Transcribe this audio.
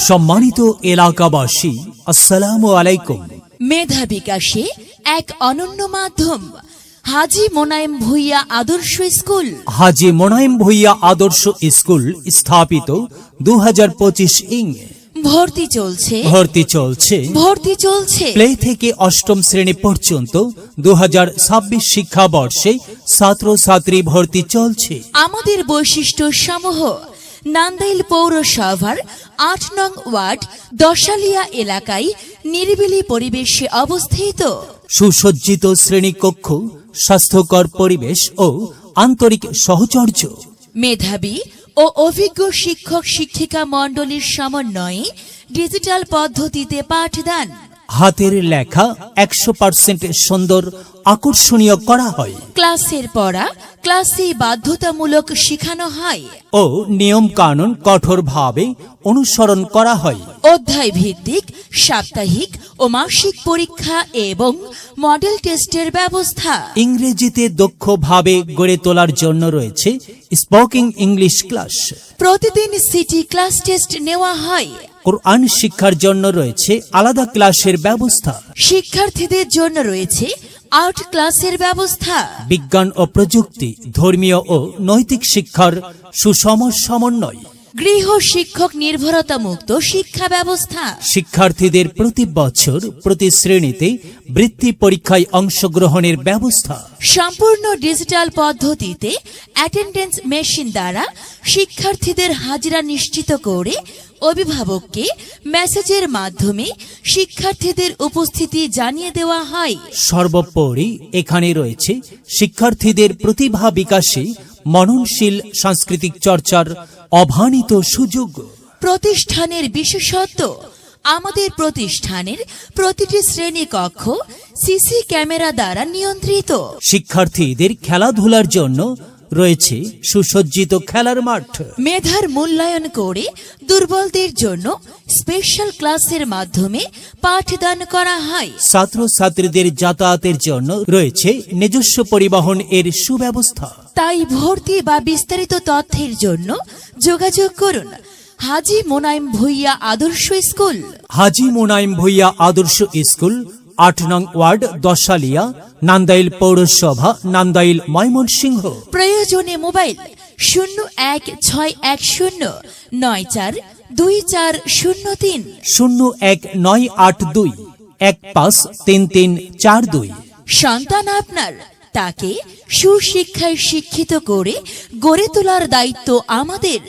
সম্মানিত এলাকাবাসী, আসসালামু আলাইকুম। মেধা বিকাশে এক অনন্য মাধ্যম হাজী মোনায়েম ভূঁইয়া আদর্শ স্কুল। হাজী মোনায়েম ভূঁইয়া আদর্শ স্কুল স্থাপিত 2025 ইং। ভর্তি চলছে প্লে থেকে অষ্টম শ্রেণী পর্যন্ত 2026 শিক্ষাবর্ষে ছাত্রছাত্রী ভর্তি চলছে। আমাদের বৈশিষ্ট্য সমূহ: নান্দাইল পৌরসভার 8 নং ওয়ার্ড দশালিয়া এলাকায় নিরিবিলি পরিবেশে অবস্থিত। সুসজ্জিত শ্রেণীকক্ষ, স্বাস্থ্যকর পরিবেশ ও আন্তরিক সহচর্য। মেধাবী ও অভিজ্ঞ শিক্ষক শিক্ষিকা মণ্ডলীর সমন্বয়ে ডিজিটাল পদ্ধতিতে পাঠদান। হাতের লেখা 100% সুন্দর আকর্ষণীয় করা হয়। ক্লাসের পড়া ক্লাসে বাধ্যতামূলক শেখানো হয় ও নিয়ম কানুন কঠোরভাবে অনুসরণ করা হয়। অধ্যায় ভিত্তিক সাপ্তাহিক ও মাসিক পরীক্ষা এবং মডেল টেস্টের ব্যবস্থা। ইংরেজিতে দক্ষভাবে গড়ে তোলার জন্য রয়েছে স্পোকেন ইংলিশ ক্লাস। প্রতিদিন সিটি ক্লাস টেস্ট নেওয়া হয়। কোরআন শিক্ষার জন্য রয়েছে আলাদা ক্লাসের ব্যবস্থা। শিক্ষার্থীদের জন্য রয়েছে আর্ট ক্লাসের ব্যবস্থা। বিজ্ঞান ও প্রযুক্তি, ধর্মীয় ও নৈতিক শিক্ষার সুষম সমন্বয়। গৃহ শিক্ষক নির্ভরতা মুক্ত শিক্ষা ব্যবস্থা। শিক্ষার্থীদের প্রতি বছর প্রতি শ্রেণীতে বৃত্তি পরীক্ষায় অংশগ্রহণের ব্যবস্থা। সম্পূর্ণ ডিজিটাল পদ্ধতিতে অ্যাটেন্ডেন্স মেশিন দ্বারা শিক্ষার্থীদের হাজিরা নিশ্চিত করে অভিভাবককে মেসেজের মাধ্যমে শিক্ষার্থীদের উপস্থিতি জানিয়ে দেওয়া হয়। সর্বোপরি এখানে রয়েছে শিক্ষার্থীদের প্রতিভা বিকাশে মননশীল সাংস্কৃতিক চর্চার অভানিত সুযোগ। প্রতিষ্ঠানের বিশেষত্ব: আমাদের প্রতিষ্ঠানের প্রতিটি শ্রেণী কক্ষ সিসি ক্যামেরা দ্বারা নিয়ন্ত্রিত। শিক্ষার্থীদের খেলাধুলার জন্য রয়েছে সুসজ্জিত খেলার মাঠ। মেধার মূল্যায়ন করে দুর্বলদের জন্য স্পেশাল ক্লাসের মাধ্যমে পাঠদান করা হয়। ছাত্রছাত্রীদের যাতায়াতের জন্য রয়েছে নিজস্ব পরিবহন এর সুব্যবস্থা। তাই ভর্তি বা বিস্তারিত তথ্যের জন্য যোগাযোগ করুন হাজী মোনায়েম ভূঁইয়া আদর্শ স্কুল। হাজী মোনায়েম ভূঁইয়া আদর্শ স্কুল, 8 নং ওয়ার্ড দশালিয়া, নান্দাইল পৌরসভা, নান্দাইল, ময়মনসিংহ। প্রয়োজনে মোবাইল 016949424030 01982153342। সন্তান আপনার, তাকে সুশিক্ষায় শিক্ষিত করে গড়ে তোলার দায়িত্ব আমাদের।